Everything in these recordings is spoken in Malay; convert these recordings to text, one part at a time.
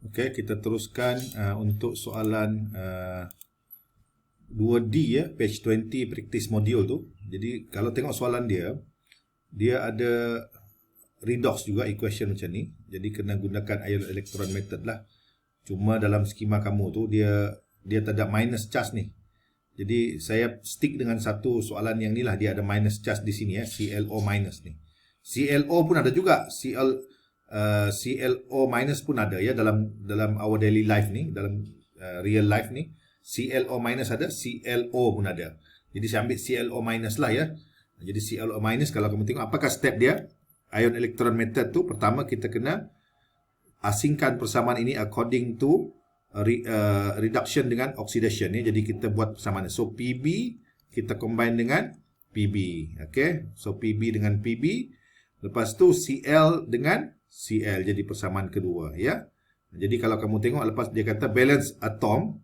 Okey, kita teruskan untuk soalan 2D ya, page 20 practice module tu. Jadi kalau tengok soalan dia, dia ada redox juga equation macam ni. Jadi kena gunakan ion electron method lah. Cuma dalam skema kamu tu dia tak ada minus charge ni. Jadi saya stick dengan satu soalan yang ni lah, dia ada minus charge di sini ya, ClO minus ni. ClO pun ada juga, ClO minus pun ada ya dalam our daily life ni, dalam real life ni. ClO minus ada, ClO pun ada. Jadi saya ambil ClO minus lah ya. Jadi ClO minus, kalau kamu tengok apakah step dia, ion electron method tu, pertama kita kena asingkan persamaan ini according to reduction dengan oxidation ya. Jadi kita buat persamaan. So PB kita combine dengan PB. Okay. So PB dengan PB. Lepas tu Cl dengan Cl. Jadi persamaan kedua ya. Jadi kalau kamu tengok lepas dia kata balance atom,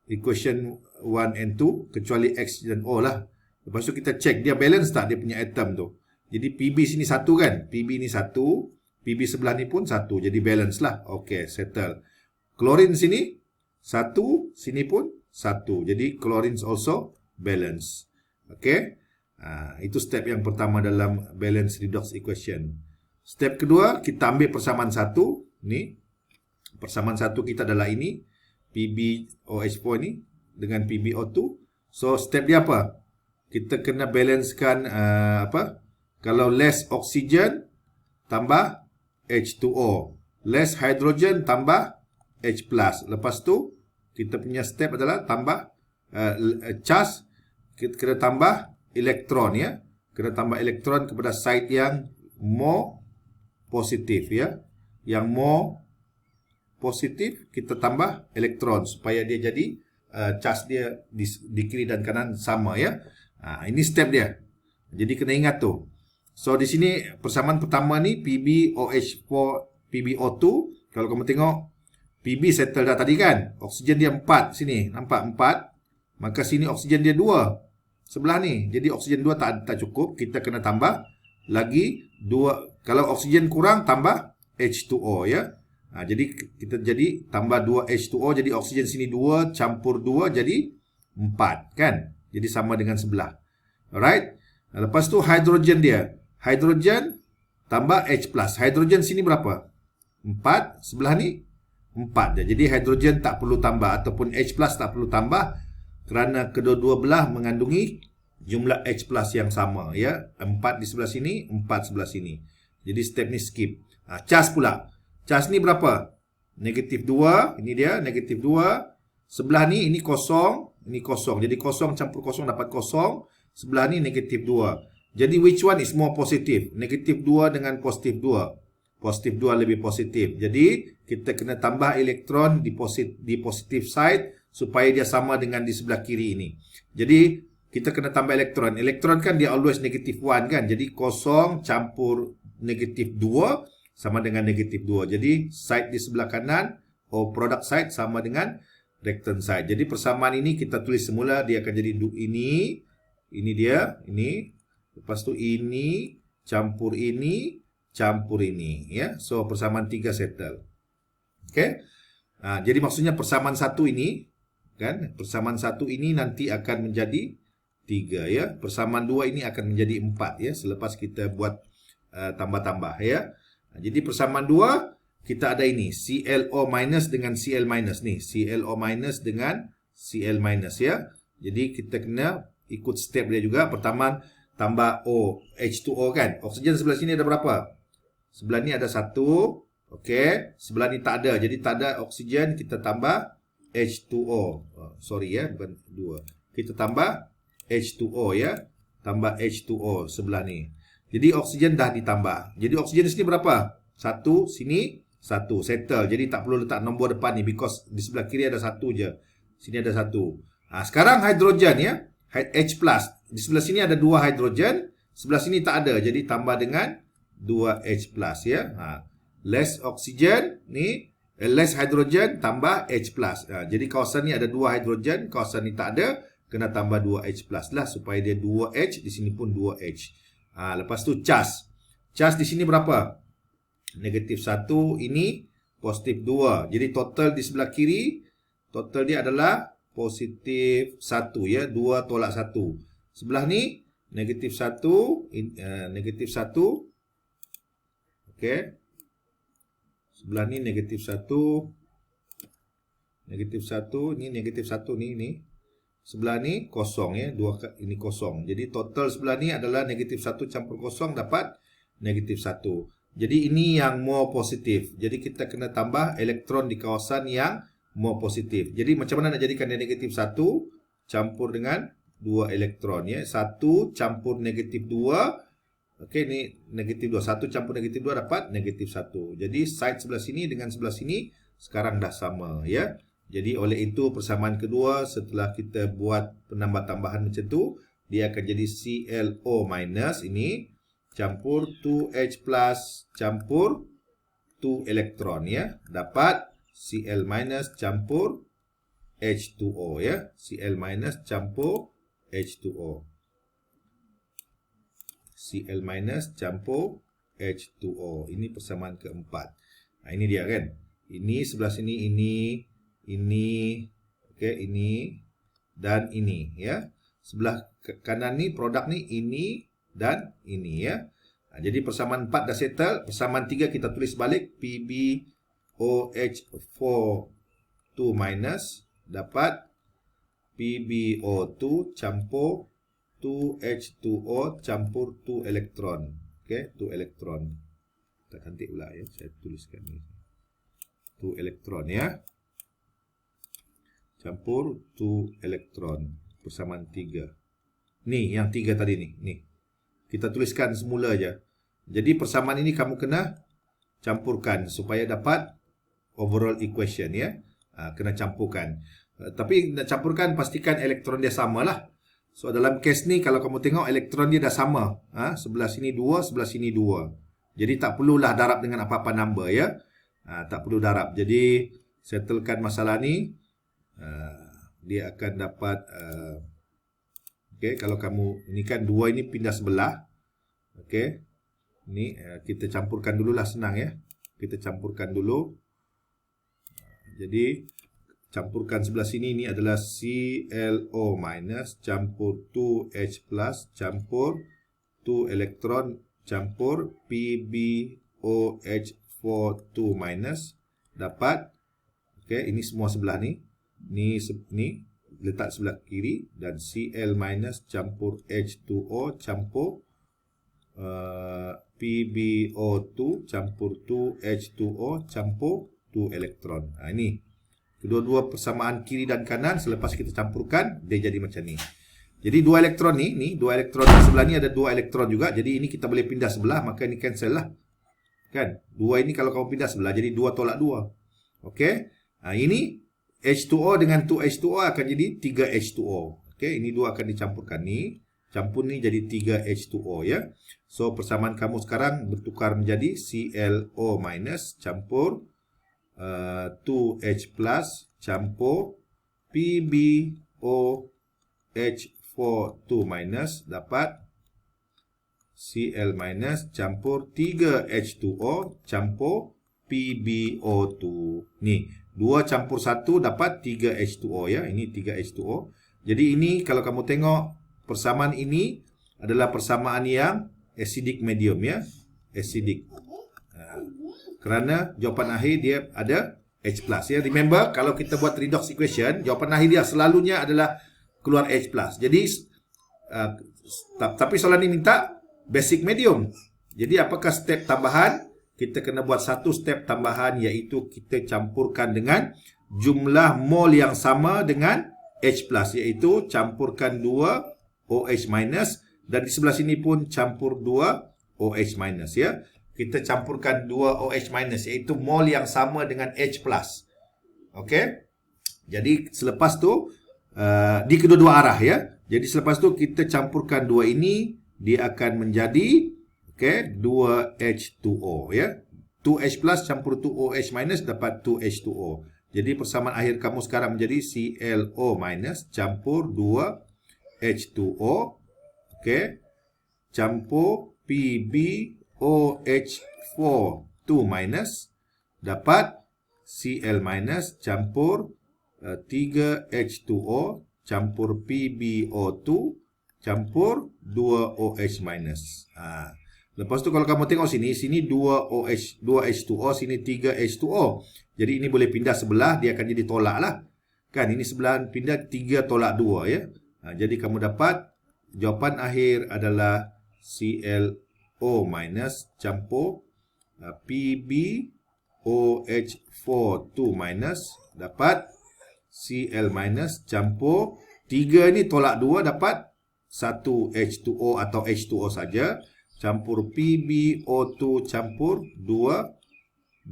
equation 1 and 2, kecuali X dan O lah. Lepas tu kita check dia balance tak dia punya atom tu. Jadi PB sini satu kan. PB ni satu. PB sebelah ni pun satu. Jadi balance lah. Okay, settle. Klorin sini satu, sini pun satu. Jadi klorin also balance. Okay. Itu step yang pertama dalam balance redox equation. Step kedua, kita ambil persamaan satu. Ni. Persamaan satu kita adalah ini. PbOH4 ni dengan PbO2. So step dia apa? Kita kena balancekan apa? Kalau less oxygen tambah H2O. Less hydrogen tambah H+. Lepas tu kita punya step adalah tambah charge, kita kena tambah elektron ya. Kena tambah elektron kepada side yang more positif ya. Yang more positif kita tambah elektron supaya dia jadi charge dia di kiri dan kanan sama ya. Ini step dia. Jadi kena ingat tu. So di sini persamaan pertama ni PbOH4 PbO2. Kalau kamu tengok PB settle dah tadi kan. Oksigen dia 4 sini. Nampak 4. Maka sini oksigen dia 2. Sebelah ni. Jadi oksigen 2 tak cukup. Kita kena tambah lagi 2. Kalau oksigen kurang tambah H2O ya. Jadi kita jadi tambah 2 H2O. Jadi oksigen sini 2 campur 2 jadi 4 kan. Jadi sama dengan sebelah. Alright. Lepas tu hidrogen dia. Hidrogen tambah H+. Hidrogen sini berapa? 4. Sebelah ni 4 je. Jadi hidrogen tak perlu tambah ataupun H+ tak perlu tambah kerana kedua-dua belah mengandungi jumlah H+ yang sama ya. 4 di sebelah sini, 4 sebelah sini. Jadi step ni skip. Charge pula. Charge ni berapa? Negatif 2. Ini dia negatif 2. Sebelah ni ini kosong, ini kosong. Jadi kosong campur kosong dapat kosong. Sebelah ni negatif 2. Jadi which one is more positive? Negatif 2 dengan positif 2. Positif 2 lebih positif. Jadi kita kena tambah elektron di positif side supaya dia sama dengan di sebelah kiri ini. Jadi kita kena tambah elektron. Elektron kan dia always negatif 1 kan. Jadi kosong campur negatif 2 sama dengan negatif 2. Jadi side di sebelah kanan product side sama dengan reactant side. Jadi persamaan ini kita tulis semula dia akan jadi ini. Ini dia, ini. Lepas tu ini campur ini. Campur ini ya. So persamaan 3 settle. Okey. Jadi maksudnya persamaan 1 ini kan, persamaan 1 ini nanti akan menjadi 3 ya. Persamaan 2 ini akan menjadi 4 ya selepas kita buat tambah-tambah ya. Jadi persamaan 2 kita ada ini ClO minus dengan Cl minus ni. ClO minus dengan Cl minus ya. Jadi kita kena ikut step dia juga. Pertama tambah O H2O kan. Oksigen sebelah sini ada berapa? Sebelah ni ada 1. Okey. Sebelah ni tak ada. Jadi tak ada oksigen. Kita tambah H2O. Sorry ya. Bukan 2. Kita tambah H2O ya. Tambah H2O sebelah ni. Jadi oksigen dah ditambah. Jadi oksigen di sini berapa? 1. Sini 1. Settle. Jadi tak perlu letak nombor depan ni. Because di sebelah kiri ada 1 je. Sini ada 1. Sekarang hidrogen ya. H+. Di sebelah sini ada 2 hidrogen. Sebelah sini tak ada. Jadi tambah dengan 2H+ ya. Less oxygen ni, less hydrogen tambah H+. Jadi kawasan ni ada 2 hidrogen, kawasan ni tak ada, kena tambah 2H+ lah supaya dia 2H, di sini pun 2H. Lepas tu charge. Charge di sini berapa? Negatif 1 ini, positif 2. Jadi total di sebelah kiri, total dia adalah positif 1 ya, 2 tolak 1. Sebelah ni negatif 1, negatif 1. Okey. Sebelah ni negatif 1. Negatif 1, ni negatif 1 ni. Sebelah ni kosong ya, ini kosong. Jadi total sebelah ni adalah negatif 1 campur kosong dapat negatif 1. Jadi ini yang more positif. Jadi kita kena tambah elektron di kawasan yang more positif. Jadi macam mana nak jadikan dia negatif 1 campur dengan 2 elektron ya. 1 campur negatif 2. Okey, ni negatif 2. 1 campur negatif 2 dapat negatif 1. Jadi side sebelah sini dengan sebelah sini sekarang dah sama ya. Jadi oleh itu persamaan kedua setelah kita buat penambah-tambahan macam tu, dia akan jadi ClO minus ini campur 2H plus campur 2 elektron ya. Dapat Cl minus campur H2O ya. Cl minus campur H2O. Cl minus campur H2O. Ini persamaan keempat. Nah, ini dia kan. Ini sebelah sini ini, okey, ini dan ini ya. Sebelah kanan ni produk ni ini dan ini ya. Nah, jadi persamaan 4 dah settle. Persamaan 3 kita tulis balik. PbOH4 2 minus dapat PbO2 campur 2H2O campur 2 elektron. Okey, 2 elektron. Tak cantik pula ya. Saya tuliskan ni. 2 elektron ya. Campur 2 elektron. Persamaan 3. Ni yang 3 tadi ni. Ni. Kita tuliskan semula aja. Jadi persamaan ini kamu kena campurkan supaya dapat overall equation ya. Kena campurkan. Tapi nak campurkan pastikan elektron dia sama lah. So dalam case ni kalau kamu tengok elektron dia dah sama. Sebelah sini 2, sebelah sini 2. Jadi tak perlulah darab dengan apa-apa number ya. Tak perlu darab. Jadi settlekan masalah ni. Dia akan dapat okey, kalau kamu ini kan 2 ini pindah sebelah. Okey. Ni kita campurkan dululah, senang ya. Kita campurkan dulu. Jadi campurkan sebelah sini, ini adalah ClO minus campur 2H plus campur 2 elektron campur PbOH4 2 minus dapat. Okey, ini semua sebelah ni. Ni letak sebelah kiri dan Cl minus campur H2O campur PbO2 campur 2H2O campur 2 elektron. Ini kedua-dua persamaan kiri dan kanan selepas kita campurkan dia jadi macam ni. Jadi 2 elektron ni 2 elektron di sebelah ni ada 2 elektron juga. Jadi ini kita boleh pindah sebelah, maka ini cancel lah. Kan? 2 ini kalau kamu pindah sebelah jadi 2 tolak 2. Okey? Ini H2O dengan 2H2O akan jadi 3H2O. Okey, ini dua akan dicampurkan ni. Campur ni jadi 3H2O ya. So persamaan kamu sekarang bertukar menjadi ClO minus campur 2H plus campur PbOH4 2 minus dapat Cl minus campur 3H2O campur PbO2. Ni 2 campur 1 dapat 3H2O ya. Ini 3H2O. Jadi ini kalau kamu tengok persamaan ini adalah persamaan yang acidic medium ya. Acidic. Kerana jawapan akhir dia ada H plus ya. Remember kalau kita buat redox equation, jawapan akhir dia selalunya adalah keluar H plus. Jadi tapi soalan ini minta basic medium. Jadi apakah step tambahan? Kita kena buat satu step tambahan iaitu kita campurkan dengan jumlah mol yang sama dengan H plus iaitu campurkan 2 OH minus dan di sebelah sini pun campur 2 OH minus ya. Kita campurkan 2 OH minus iaitu mol yang sama dengan H plus. Okey. Jadi selepas tu di kedua-dua arah ya. Jadi selepas tu kita campurkan dua ini dia akan menjadi okey 2H2O ya. 2H plus campur 2OH minus dapat 2H2O. Jadi persamaan akhir kamu sekarang menjadi ClO minus campur 2H2O. Okey. Campur PbOH4 2 minus dapat Cl minus campur 3H2O campur PbO2 campur 2OH minus. Lepas tu kalau kamu tengok sini 2H2O, sini 3H2O. Jadi ini boleh pindah sebelah, dia akan jadi tolak lah. Kan ini sebelah pindah 3 tolak 2 ya. Jadi kamu dapat jawapan akhir adalah ClO minus campur PbOH42 minus dapat Cl minus campur 3 ni tolak 2 dapat 1 H2O atau H2O saja campur PbO2 campur 2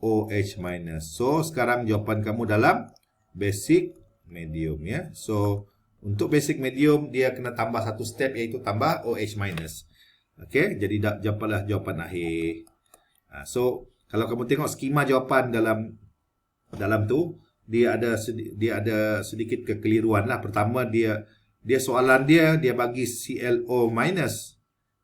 OH minus. So sekarang jawapan kamu dalam basic medium ya. So untuk basic medium dia kena tambah satu step iaitu tambah OH minus. Okey, jadi jawapanlah jawapan akhir. So kalau kamu tengok skema jawapan dalam tu dia ada sedikit kekeliruan lah. Pertama dia soalan dia bagi ClO minus.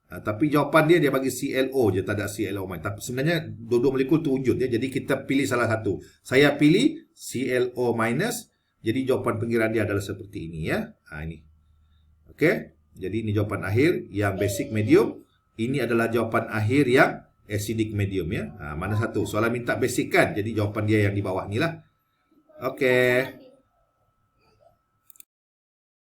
Tapi jawapan dia bagi ClO je, tak ada ClO minus. Tapi sebenarnya dua-dua molekul tu wujud ya. Jadi kita pilih salah satu. Saya pilih ClO minus. Jadi jawapan pengiraan dia adalah seperti ini ya. Ini. Okey. Jadi ini jawapan akhir yang basic medium. Ini adalah jawapan akhir yang acidic medium ya. Mana satu? Soalan minta basic kan. Jadi jawapan dia yang di bawah ni lah. Okey.